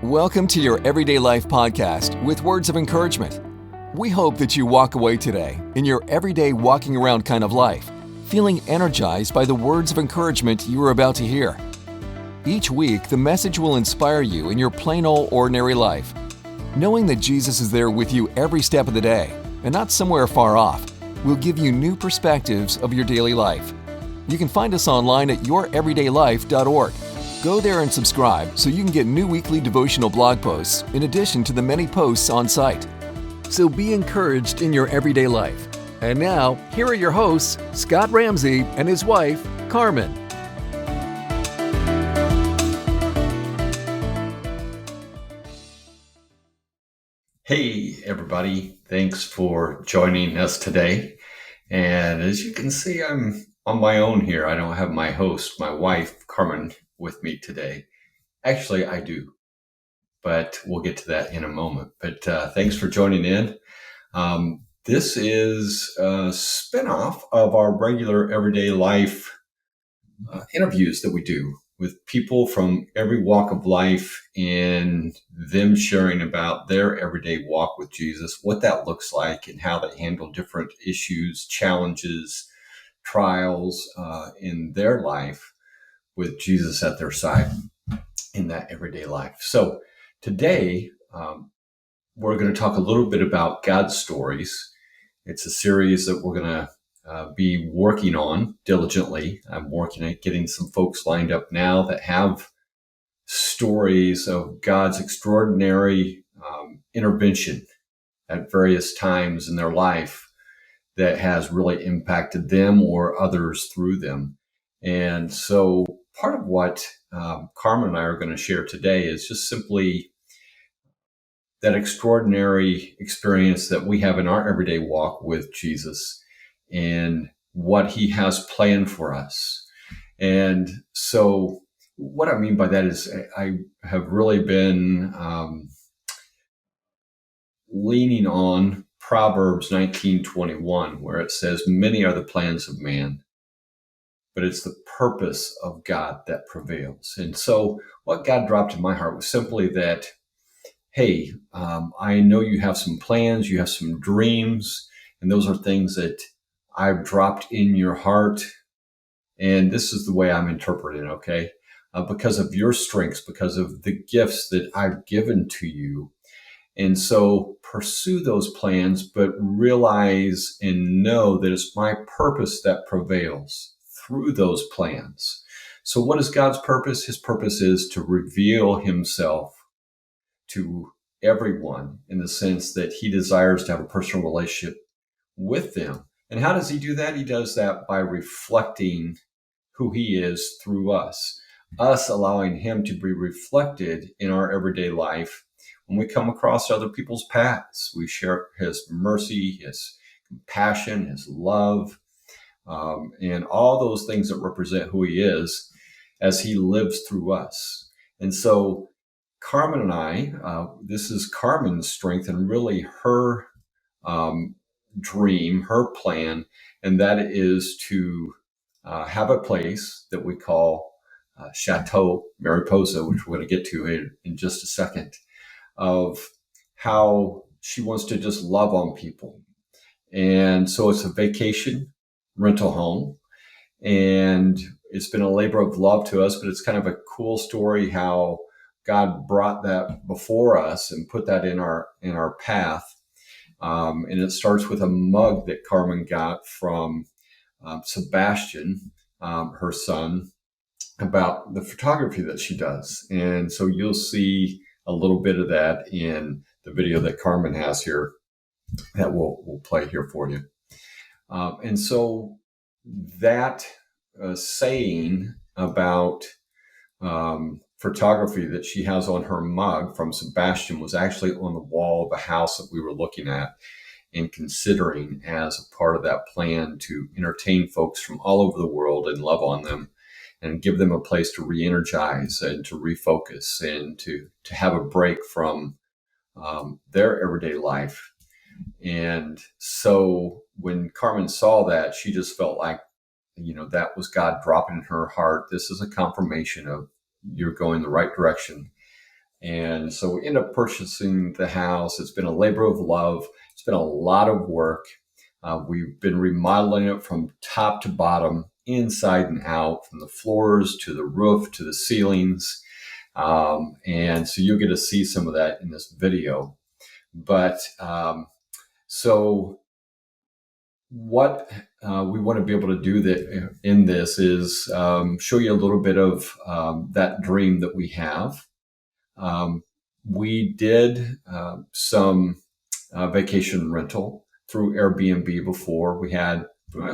Welcome to your Everyday Life podcast with words of encouragement. We hope that you walk away today in your everyday walking around kind of life, feeling energized by the words of encouragement you are about to hear. Each week, the message will inspire you in your plain old ordinary life. Knowing that Jesus is there with you every step of the day and not somewhere far off will give you new perspectives of your daily life. You can find us online at youreverydaylife.org. Go there and subscribe so you can get new weekly devotional blog posts in addition to the many posts on site. So be encouraged in your everyday life. And now, here are your hosts, Scott Ramsey and his wife, Carmen. Hey, everybody. Thanks for joining us today. And as you can see, I'm on my own here. I don't have my host, my wife, Carmen, with me today. Actually, I do, but we'll get to that in a moment. But thanks for joining in. This is a spinoff of our regular everyday life interviews that we do with people from every walk of life and them sharing about their everyday walk with Jesus, what that looks like and how they handle different issues, challenges, trials in their life with Jesus at their side in that everyday life. So today, we're going to talk a little bit about God's stories. It's a series that we're going to be working on diligently. I'm working at getting some folks lined up now that have stories of God's extraordinary intervention at various times in their life that has really impacted them or others through them. And so part of what Carmen and I are going to share today is just simply that extraordinary experience that we have in our everyday walk with Jesus and what he has planned for us. And so what I mean by that is I have really been leaning on Proverbs 19:21, where it says, "Many are the plans of man, but it's the purpose of God that prevails." And so what God dropped in my heart was simply that, hey, I know you have some plans, you have some dreams, and those are things that I've dropped in your heart. And this is the way I'm interpreting it, okay? Because of your strengths, because of the gifts that I've given to you. And so pursue those plans, but realize and know that it's my purpose that prevails through those plans. So what is God's purpose? His purpose is to reveal himself to everyone in the sense that he desires to have a personal relationship with them. And how does he do that? He does that by reflecting who he is through us allowing him to be reflected in our everyday life. When we come across other people's paths, we share his mercy, his compassion, his love, and all those things that represent who he is as he lives through us. And so Carmen and I, this is Carmen's strength and really her dream, her plan, and that is to have a place that we call Chateau Mariposa, which we're going to get to in just a second, of how she wants to just love on people. And so it's a vacation rental home, and it's been a labor of love to us, but it's kind of a cool story how God brought that before us and put that in our path. And it starts with a mug that Carmen got from Sebastian, her son, about the photography that she does. And so you'll see a little bit of that in the video that Carmen has here that we'll play here for you. And so that saying about photography that she has on her mug from Sebastian was actually on the wall of a house that we were looking at and considering as a part of that plan to entertain folks from all over the world and love on them and give them a place to re-energize and to refocus and to have a break from their everyday life. And so when Carmen saw that, she just felt like, that was God dropping in her heart. This is a confirmation of you're going the right direction. And so we end up purchasing the house. It's been a labor of love. It's been a lot of work. We've been remodeling it from top to bottom, inside and out, from the floors to the roof to the ceilings. And so you'll get to see some of that in this video. But so what we want to be able to do that in this is show you a little bit of that dream that we have. We did some vacation rental through Airbnb before. We had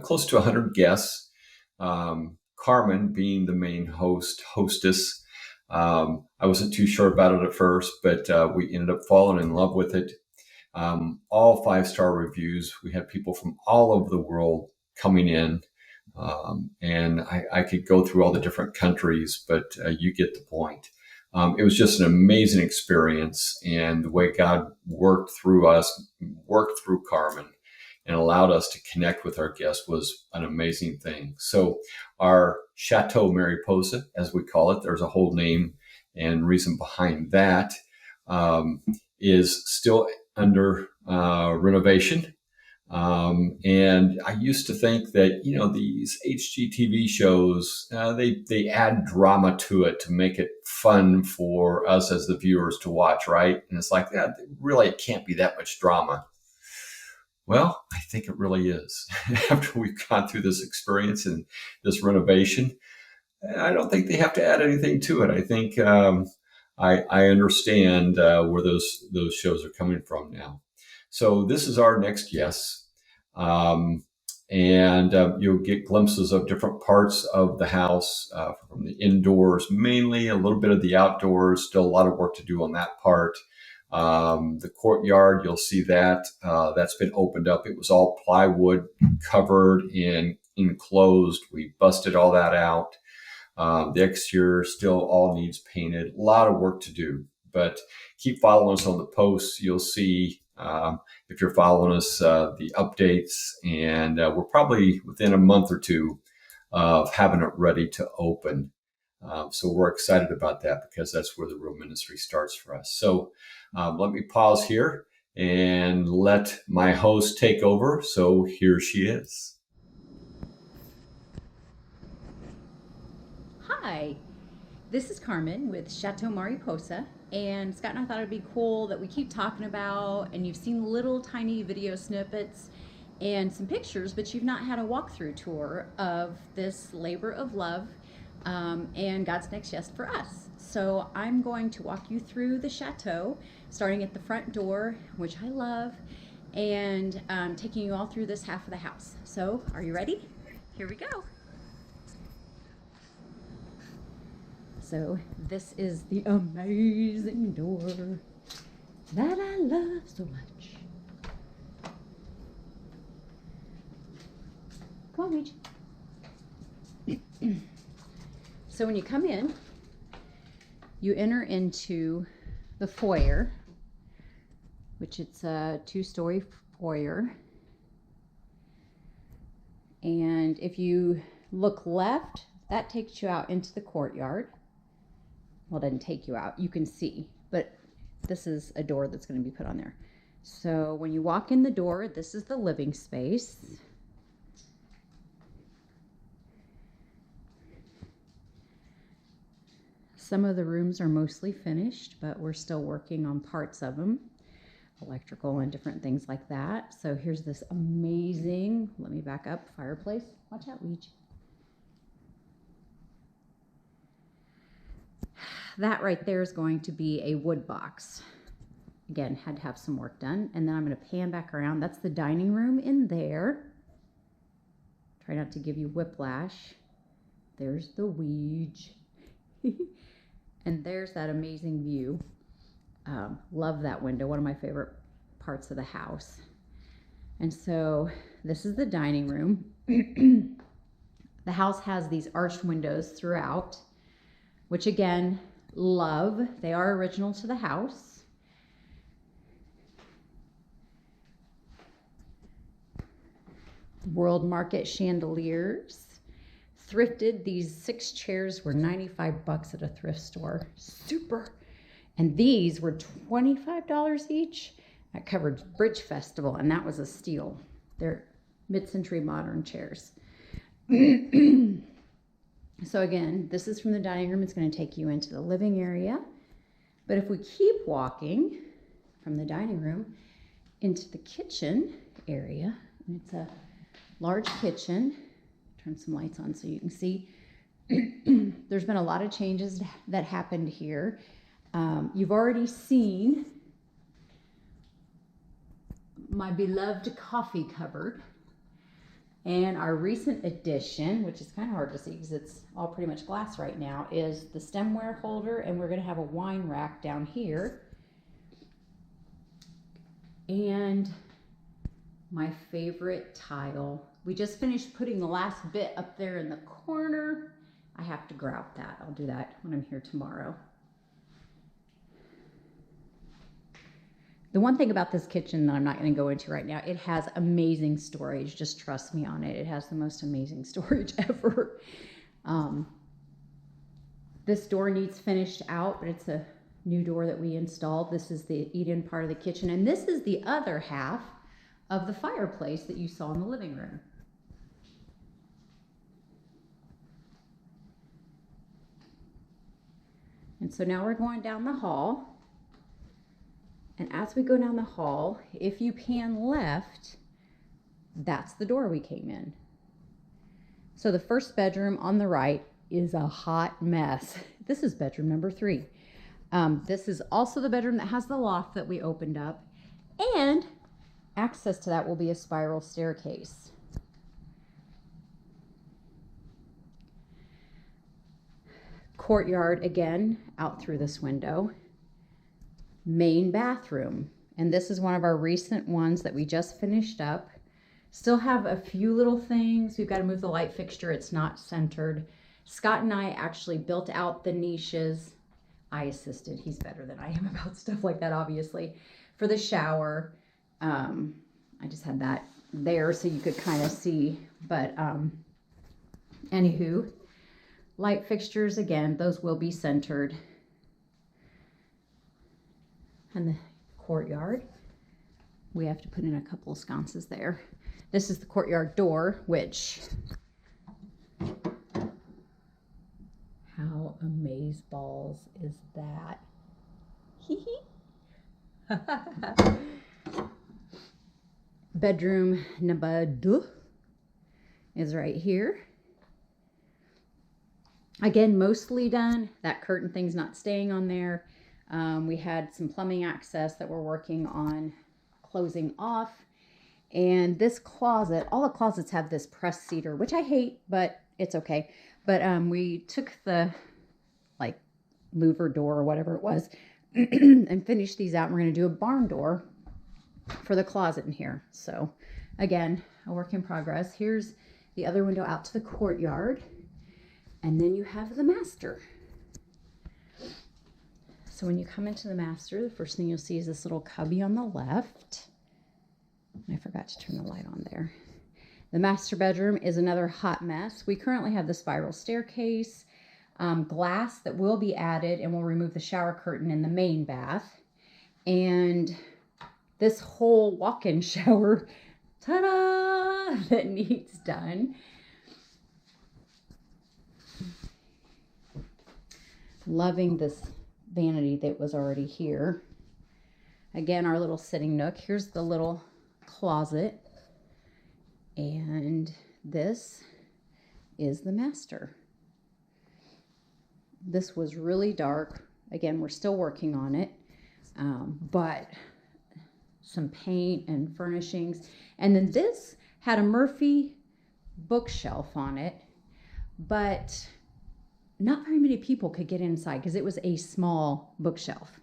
close to 100 guests. Carmen being the main hostess. I wasn't too sure about it at first, but we ended up falling in love with it. All 5-star reviews. We had people from all over the world coming in. And I could go through all the different countries, but you get the point. It was just an amazing experience, and the way God worked through us, worked through Carmen, and allowed us to connect with our guests was an amazing thing. So our Chateau Mariposa, as we call it, there's a whole name and reason behind that, is still under renovation. And I used to think that, these HGTV shows, they add drama to it to make it fun for us as the viewers to watch, right? And it's like, really, it can't be that much drama. Well, I think it really is. After we've gone through this experience and this renovation, I don't think they have to add anything to it. I think I understand where those shows are coming from now. So this is our next guest. And you'll get glimpses of different parts of the house, from the indoors, mainly a little bit of the outdoors, still a lot of work to do on that part. The courtyard, you'll see that, that's been opened up. It was all plywood covered and enclosed. We busted all that out. The exterior still all needs painted. A lot of work to do, but keep following us on the posts. You'll see, if you're following us, the updates, and we're probably within a month or two of having it ready to open. So we're excited about that because that's where the real ministry starts for us. So let me pause here and let my host take over. So here she is. Hi, this is Carmen with Chateau Mariposa, and Scott and I thought it'd be cool that we keep talking about, and you've seen little tiny video snippets and some pictures, but you've not had a walkthrough tour of this labor of love and God's next yes for us. So I'm going to walk you through the chateau, starting at the front door, which I love, and taking you all through this half of the house. So are you ready? Here we go. So this is the amazing door that I love so much. Come on, Reach. So when you come in, you enter into the foyer, which it's a 2-story foyer. And if you look left, that takes you out into the courtyard. Well, it doesn't take you out. You can see, but this is a door that's going to be put on there. So when you walk in the door, this is the living space. Some of the rooms are mostly finished, but we're still working on parts of them, electrical and different things like that. So here's this amazing, let me back up, fireplace. Watch out, Weege. That right there is going to be a wood box. Again, had to have some work done. And then I'm going to pan back around. That's the dining room in there. Try not to give you whiplash. There's the Weege. And there's that amazing view. Love that window. One of my favorite parts of the house. And so this is the dining room. The house has these arched windows throughout, which again, love. They are original to the house. World Market chandeliers. Thrifted. These 6 chairs were $95 at a thrift store. Super. And these were $25 each. That covered Bridge Festival, and that was a steal. They're mid-century modern chairs. So again, this is from the dining room. It's going to take you into the living area. But if we keep walking from the dining room into the kitchen area, and it's a large kitchen. Turn some lights on so you can see. There's been a lot of changes that happened here. You've already seen my beloved coffee cupboard. And our recent addition, which is kind of hard to see because it's all pretty much glass right now, is the stemware holder, and we're going to have a wine rack down here. And my favorite tile. We just finished putting the last bit up there in the corner. I have to grout that. I'll do that when I'm here tomorrow. The one thing about this kitchen that I'm not going to go into right now, it has amazing storage. Just trust me on it. It has the most amazing storage ever. This door needs finished out, but it's a new door that we installed. This is the eat-in part of the kitchen, and this is the other half of the fireplace that you saw in the living room. And so now we're going down the hall. And as we go down the hall, if you pan left, that's the door we came in. So the first bedroom on the right is a hot mess. This is bedroom number 3. This is also the bedroom that has the loft that we opened up, and access to that will be a spiral staircase. Courtyard again, out through this window. Main bathroom, and this is one of our recent ones that we just finished up. Still have a few little things. We've got to move the light fixture. It's not centered. Scott and I actually built out the niches. I assisted. He's better than I am about stuff like that, obviously. For the shower, I just had that there so you could kind of see. But anywho, light fixtures, again, those will be centered. And the courtyard, we have to put in a couple of sconces there. This is the courtyard door, which, how amazeballs is that? Bedroom number 2 is right here. Again, mostly done. That curtain thing's not staying on there. We had some plumbing access that we're working on closing off. And this closet, all the closets have this press cedar, which I hate, but it's okay. But we took the like louver door or whatever it was and finished these out. We're going to do a barn door for the closet in here. So again, a work in progress. Here's the other window out to the courtyard. And then you have the master. So when you come into the master, the first thing you'll see is this little cubby on the left. I forgot to turn the light on there. The master bedroom is another hot mess. We currently have the spiral staircase, glass that will be added, and we'll remove the shower curtain in the main bath. And this whole walk-in shower, ta-da, that needs done. Loving this vanity that was already here. Again, our little sitting nook. Here's the little closet. And this is the master. This was really dark. Again, we're still working on it. But some paint and furnishings. And then this had a Murphy bookshelf on it. But not very many people could get inside because it was a small bookshelf.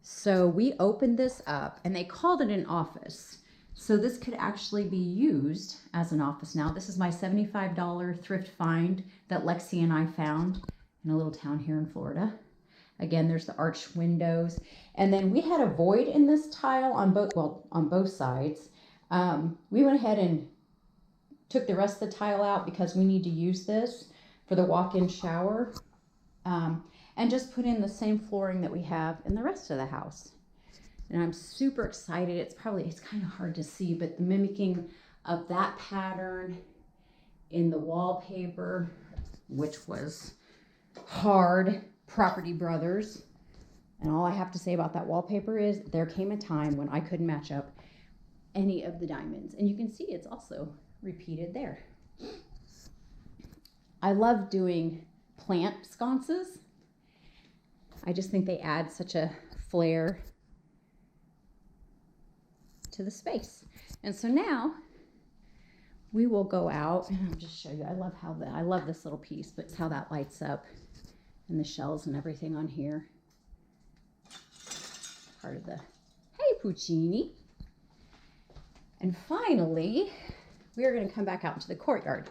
So we opened this up, and they called it an office. So this could actually be used as an office now. This is my $75 thrift find that Lexi and I found in a little town here in Florida. Again, there's the arched windows. And then we had a void in this tile on both sides. We went ahead and took the rest of the tile out because we need to use this for the walk-in shower. and just put in the same flooring that we have in the rest of the house. And I'm super excited. It's kind of hard to see, but the mimicking of that pattern in the wallpaper, which was hard, Property Brothers. And all I have to say about that wallpaper is there came a time when I couldn't match up any of the diamonds. And you can see it's also repeated there. I love doing plant sconces. I just think they add such a flair to the space. And so now we will go out and I'll just show you. I love this little piece, but it's how that lights up and the shells and everything on here. Part of the, hey Puccini. And finally, we are going to come back out into the courtyard.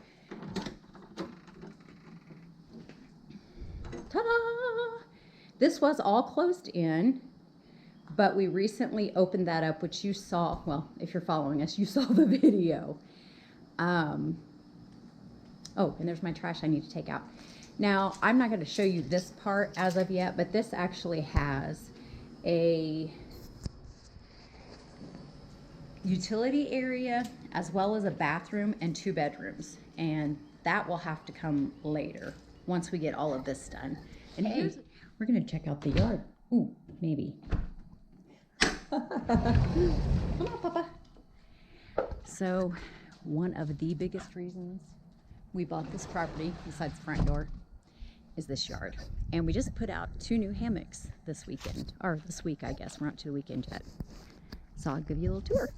Ta-da! This was all closed in, but we recently opened that up, which you saw. Well, if you're following us, you saw the video. Oh, and there's my trash I need to take out. Now, I'm not going to show you this part as of yet, but this actually has a utility area as well as a bathroom and 2 bedrooms. And that will have to come later once we get all of this done. And hey, we're going to check out the yard. Ooh, maybe. Come on, Papa. So, one of the biggest reasons we bought this property, besides the front door, is this yard. And we just put out 2 new hammocks this weekend, or this week, I guess. We're not to the weekend yet. So I'll give you a little tour.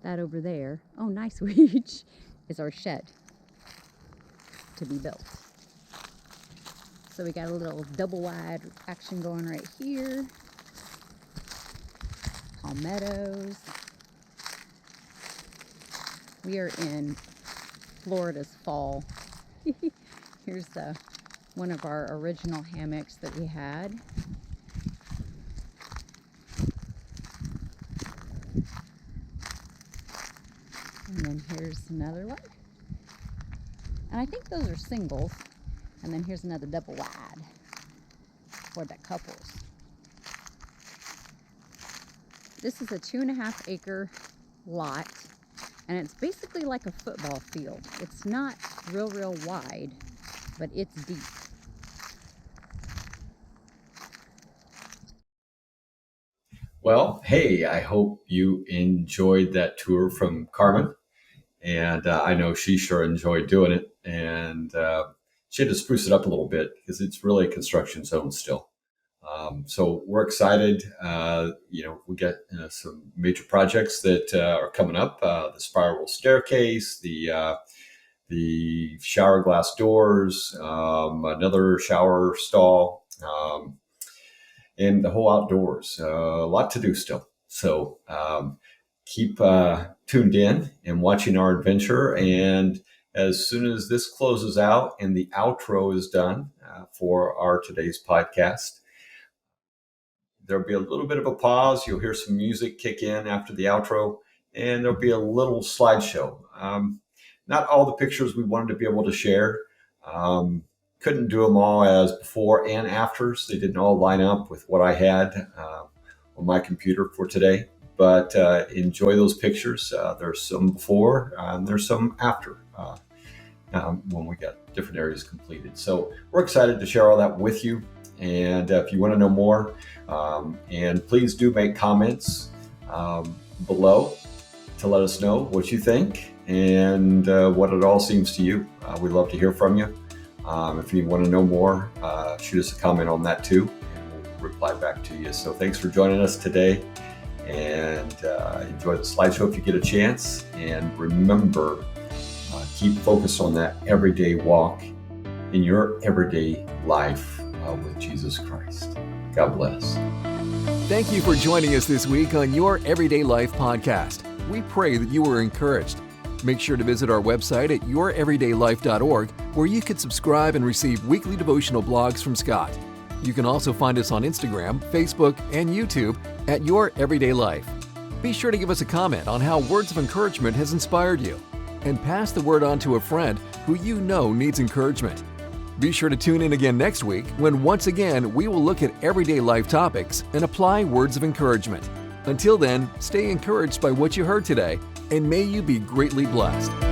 That over there, oh nice Refuge, is our shed to be built. So we got a little double wide action going right here. Palmettos. We are in Florida's fall. Here's one of our original hammocks that we had. And then here's another one. And I think those are singles. And then here's another double wide for the couples. This is a 2.5 acre lot, and it's basically like a football field. It's not real wide, but it's deep. Well, hey, I hope you enjoyed that tour from Carmen. And I know she sure enjoyed doing it. And she had to spruce it up a little bit because it's really a construction zone still. So we're excited. We got some major projects that are coming up. The spiral staircase, the shower glass doors, another shower stall, and the whole outdoors. A lot to do still. So keep tuned in and watching our adventure. And as soon as this closes out and the outro is done for our today's podcast, there'll be a little bit of a pause. You'll hear some music kick in after the outro, and there'll be a little slideshow. Not all the pictures we wanted to be able to share. Couldn't do them all as before and afters. They didn't all line up with what I had on my computer for today. But enjoy those pictures. There's some before and there's some after when we got different areas completed. So we're excited to share all that with you. And if you want to know more, and please do make comments below to let us know what you think and what it all seems to you. We'd love to hear from you. If you want to know more, shoot us a comment on that too, and we'll reply back to you. So thanks for joining us today, and enjoy the slideshow if you get a chance. And remember, keep focused on that everyday walk in your everyday life with Jesus Christ. God bless. Thank you for joining us this week on Your Everyday Life podcast. We pray that you were encouraged. Make sure to visit our website at youreverydaylife.org, where you can subscribe and receive weekly devotional blogs from Scott. You can also find us on Instagram, Facebook, and YouTube at Your Everyday Life. Be sure to give us a comment on how words of encouragement has inspired you, and pass the word on to a friend who you know needs encouragement. Be sure to tune in again next week when once again we will look at everyday life topics and apply words of encouragement. Until then, stay encouraged by what you heard today, and may you be greatly blessed.